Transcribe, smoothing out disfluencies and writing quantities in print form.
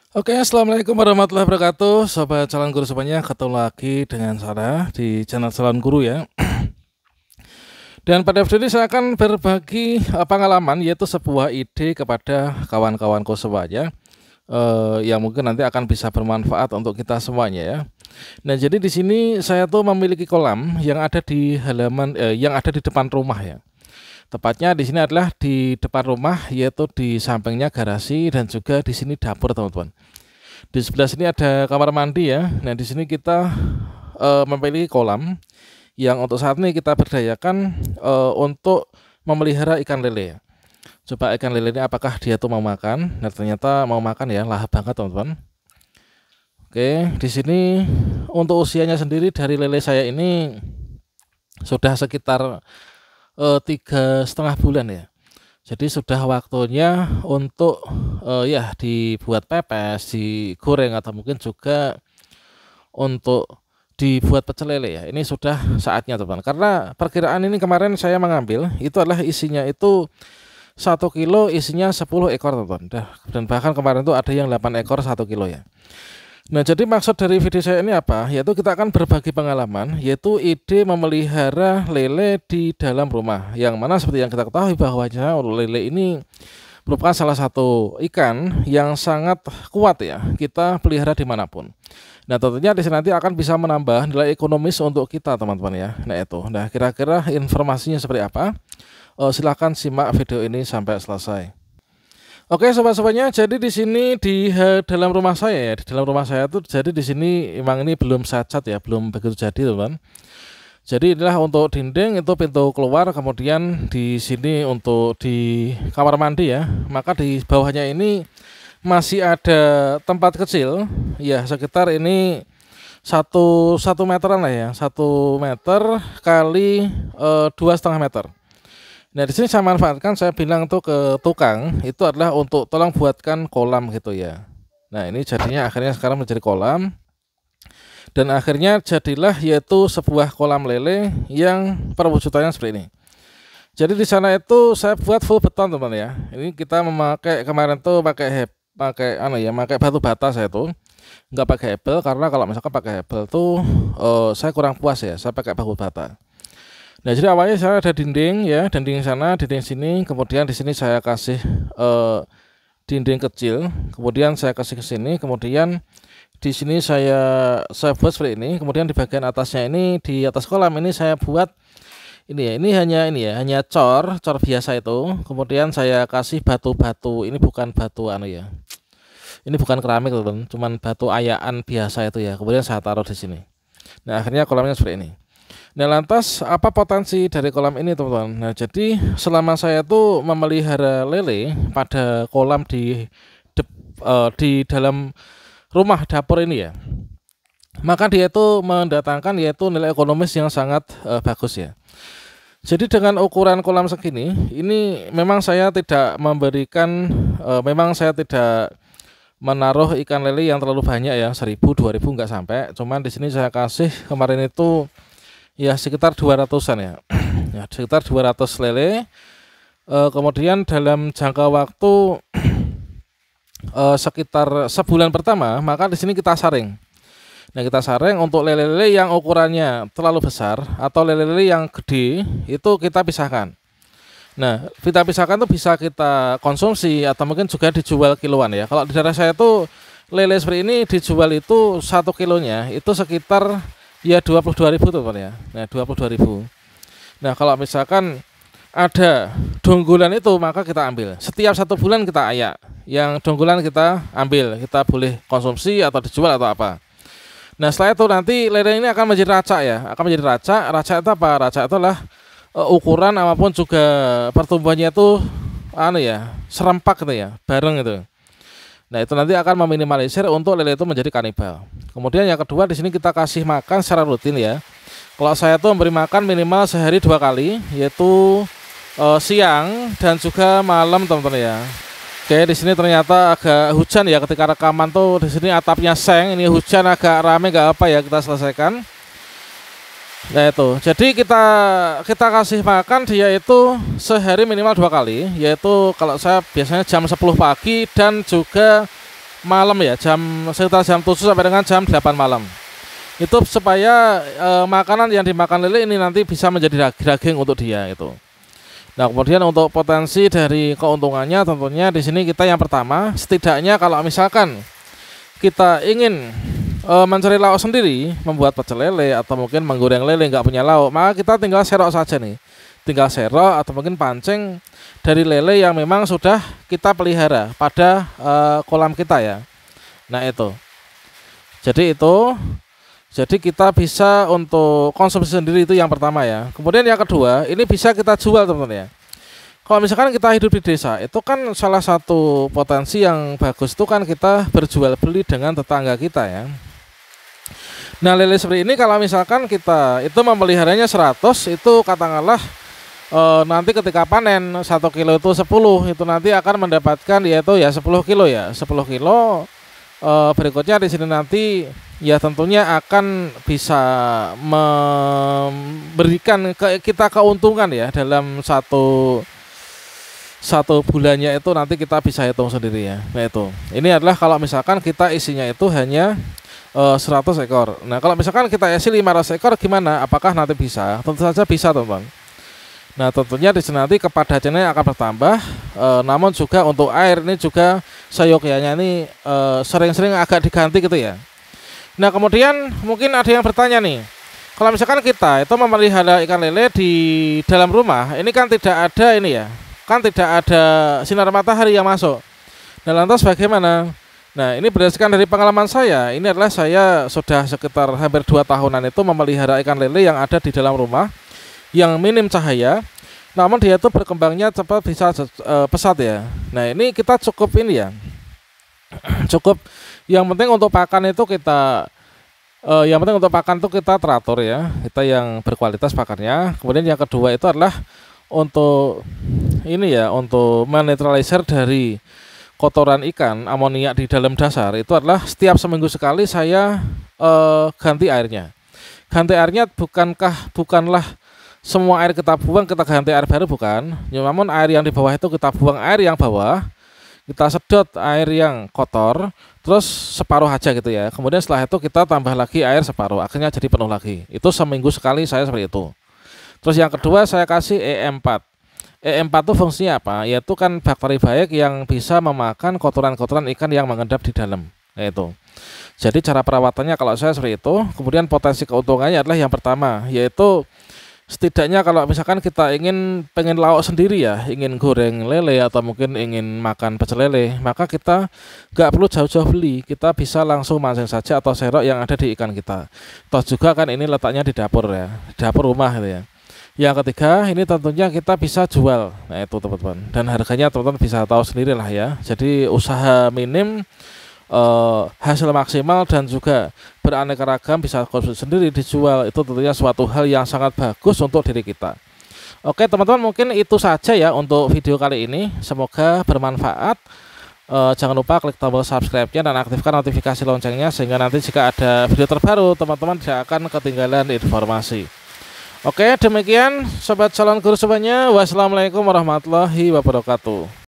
Oke, assalamualaikum warahmatullahi wabarakatuh, sobat calon guru semuanya. Ketemu lagi dengan saya di channel calon guru ya. Dan pada video ini saya akan berbagi pengalaman, yaitu sebuah ide kepada kawan-kawanku semuanya, yang mungkin nanti akan bisa bermanfaat untuk kita semuanya ya. Nah, jadi di sini saya tuh memiliki kolam yang ada di halaman, yang ada di depan rumah ya. Tepatnya di sini adalah di depan rumah, yaitu di sampingnya garasi dan juga di sini dapur, teman-teman. Di sebelah sini ada kamar mandi ya. Nah, di sini kita memiliki kolam yang untuk saat ini kita berdayakan untuk memelihara ikan lele ya. Coba ikan lele ini apakah dia tuh mau makan? Nah, ternyata mau makan ya, lahap banget, teman-teman. Oke, di sini untuk usianya sendiri dari lele saya ini sudah sekitar 3,5 bulan ya. Jadi sudah waktunya untuk ya dibuat pepes, digoreng atau mungkin juga untuk dibuat pecel lele ya. Ini sudah saatnya, teman. Karena perkiraan ini kemarin saya mengambil itu adalah isinya itu 1 kilo, isinya 10 ekor, teman. Dan bahkan kemarin tuh ada yang 8 ekor 1 kilo ya. Nah, jadi maksud dari video saya ini apa? Yaitu kita akan berbagi pengalaman, yaitu ide memelihara lele di dalam rumah. Yang mana seperti yang kita ketahui bahwanya lele ini merupakan salah satu ikan yang sangat kuat ya, kita pelihara dimanapun. Nah, tentunya di sini nanti akan bisa menambah nilai ekonomis untuk kita, teman-teman ya. Nah, itu. Nah, kira-kira informasinya seperti apa? Silahkan simak video ini sampai selesai. Oke, sobat-sobatnya, jadi di sini di dalam rumah saya ya, di dalam rumah saya tuh jadi di sini emang ini belum saya cat ya, belum begitu jadi, teman. Jadi inilah untuk dinding itu pintu keluar, kemudian di sini untuk di kamar mandi ya. Maka di bawahnya ini masih ada tempat kecil ya, sekitar ini satu meteran lah ya, 1 meter kali 2,5 meter. Nah, di sini saya manfaatkan, saya bilang tuh ke tukang itu adalah untuk tolong buatkan kolam gitu ya. Nah, ini jadinya akhirnya sekarang menjadi kolam, dan akhirnya jadilah yaitu sebuah kolam lele yang perwujudannya seperti ini. Jadi di sana itu saya buat full beton, teman ya. Ini kita memakai kemarin tuh pakai batu bata, saya tuh nggak pakai hebel karena kalau misalkan pakai hebel tuh saya kurang puas ya. Saya pakai batu bata. Nah, jadi awalnya saya ada dinding ya, dinding sana, dinding sini, kemudian di sini saya kasih dinding kecil, kemudian saya kasih ke sini, kemudian di sini saya buat seperti ini, kemudian di bagian atasnya ini, di atas kolam ini saya buat ini ya, hanya cor biasa itu, kemudian saya kasih batu-batu, ini bukan batu ya, ini bukan keramik, teman, cuman batu ayaan biasa itu ya, kemudian saya taruh di sini. Nah, akhirnya kolamnya seperti ini. Nah, lantas apa potensi dari kolam ini, teman-teman? Nah, jadi selama saya tuh memelihara lele pada kolam di dalam rumah dapur ini ya, maka dia itu mendatangkan yaitu nilai ekonomis yang sangat bagus ya. Jadi dengan ukuran kolam segini, ini memang saya tidak menaruh ikan lele yang terlalu banyak ya, 1.000 2.000 nggak sampai. Cuman di sini saya kasih kemarin itu ya sekitar 200-an ya. Ya, sekitar 200 lele. Kemudian dalam jangka waktu sekitar sebulan pertama, maka di sini kita saring. Nah, kita saring untuk lele-lele yang ukurannya terlalu besar atau lele-lele yang gede itu kita pisahkan. Nah, kita pisahkan itu bisa kita konsumsi atau mungkin juga dijual kiloan ya. Kalau di daerah saya itu lele seperti ini dijual itu 1 kilonya itu sekitar ya 22.000 tuh, teman ya. Nah, 22.000. Nah, kalau misalkan ada donggolan itu maka kita ambil. Setiap 1 bulan kita ayak. Yang donggolan kita ambil, kita boleh konsumsi atau dijual atau apa. Nah, setelah itu nanti lele ini akan menjadi racak ya. Akan menjadi racak. Racak itu apa? Racak itu adalah ukuran apapun juga pertumbuhannya itu serempak gitu ya, bareng gitu. Nah, itu nanti akan meminimalisir untuk lele itu menjadi kanibal. Kemudian yang kedua, di sini kita kasih makan secara rutin ya. Kalau saya tuh memberi makan minimal sehari 2 kali, yaitu siang dan juga malam, teman-teman ya. Oke, di sini ternyata agak hujan ya ketika rekaman tuh, di sini atapnya seng, ini hujan agak rame nggak apa ya, kita selesaikan. Nah, itu. Jadi kita kasih makan dia itu sehari minimal 2 kali, yaitu kalau saya biasanya jam 10 pagi dan juga malam ya, sekitar jam 7 sampai dengan jam 8 malam. Itu supaya makanan yang dimakan lele ini nanti bisa menjadi daging untuk dia itu. Nah, kemudian untuk potensi dari keuntungannya tentunya di sini kita yang pertama, setidaknya kalau misalkan kita ingin mencari lauk sendiri, membuat pecel lele atau mungkin menggoreng lele nggak punya lauk, maka kita tinggal serok saja nih. Tinggal serok atau mungkin pancing dari lele yang memang sudah kita pelihara pada kolam kita ya. Nah, itu. Jadi kita bisa untuk konsumsi sendiri itu yang pertama ya. Kemudian yang kedua, ini bisa kita jual teman-teman ya. Kalau misalkan kita hidup di desa, itu kan salah satu potensi yang bagus itu kan kita berjual beli dengan tetangga kita ya. Nah, lele seperti ini kalau misalkan kita itu memeliharanya 100, itu katakanlah nanti ketika panen 1 kilo itu 10, itu nanti akan mendapatkan yaitu ya 10 kilo ya. 10 kilo berikutnya di sini nanti ya tentunya akan bisa memberikan kita keuntungan ya dalam satu bulannya itu nanti kita bisa hitung sendiri ya. Nah, itu. Ini adalah kalau misalkan kita isinya itu hanya 100 ekor. Nah, kalau misalkan kita isi 500 ekor gimana? Apakah nanti bisa? Tentu saja bisa, teman-teman. Nah, tentunya di sini nanti kepadatannya akan bertambah, namun juga untuk air ini juga seyogyanya ini sering-sering agak diganti gitu ya. Nah, kemudian mungkin ada yang bertanya nih, kalau misalkan kita itu memelihara ikan lele di dalam rumah, ini kan tidak ada ini ya, kan tidak ada sinar matahari yang masuk. Nah, lantas bagaimana? Nah, ini berdasarkan dari pengalaman saya, ini adalah saya sudah sekitar hampir 2 tahunan itu memelihara ikan lele yang ada di dalam rumah, yang minim cahaya, namun dia itu berkembangnya cepat, bisa pesat ya. Nah, ini kita cukup ini ya, cukup. Yang penting untuk pakan itu kita teratur ya, kita yang berkualitas pakannya. Kemudian yang kedua itu adalah untuk ini ya, untuk menetralisir dari kotoran ikan, amoniak di dalam dasar itu adalah setiap seminggu sekali saya ganti airnya. Ganti airnya bukanlah semua air kita buang kita ganti air baru, bukan. Namun air yang di bawah itu kita buang air yang bawah, kita sedot air yang kotor, terus separuh aja gitu ya. Kemudian setelah itu kita tambah lagi air separuh, akhirnya jadi penuh lagi. Itu seminggu sekali saya seperti itu. Terus yang kedua saya kasih E4. E4 itu fungsinya apa? Yaitu kan bakteri baik yang bisa memakan kotoran-kotoran ikan yang mengendap di dalam. Itu. Jadi cara perawatannya kalau saya seperti itu. Kemudian potensi keuntungannya adalah yang pertama, yaitu setidaknya kalau misalkan kita pengen lauk sendiri ya, ingin goreng lele atau mungkin ingin makan pecel lele, maka kita nggak perlu jauh-jauh beli, kita bisa langsung mancing saja atau serok yang ada di ikan kita. Toh juga kan ini letaknya di dapur ya, dapur rumah gitu ya. Yang ketiga, ini tentunya kita bisa jual. Nah, itu teman-teman. Dan harganya teman-teman bisa tahu sendiri lah ya. Jadi usaha minim, hasil maksimal, dan juga beraneka ragam, bisa konsumsi sendiri, dijual, itu tentunya suatu hal yang sangat bagus untuk diri kita. Oke teman-teman, mungkin itu saja ya untuk video kali ini, semoga bermanfaat. Jangan lupa klik tombol subscribe-nya dan aktifkan notifikasi loncengnya, sehingga nanti jika ada video terbaru teman-teman tidak akan ketinggalan informasi. Oke, demikian sobat calon guru semuanya. Wassalamualaikum warahmatullahi wabarakatuh.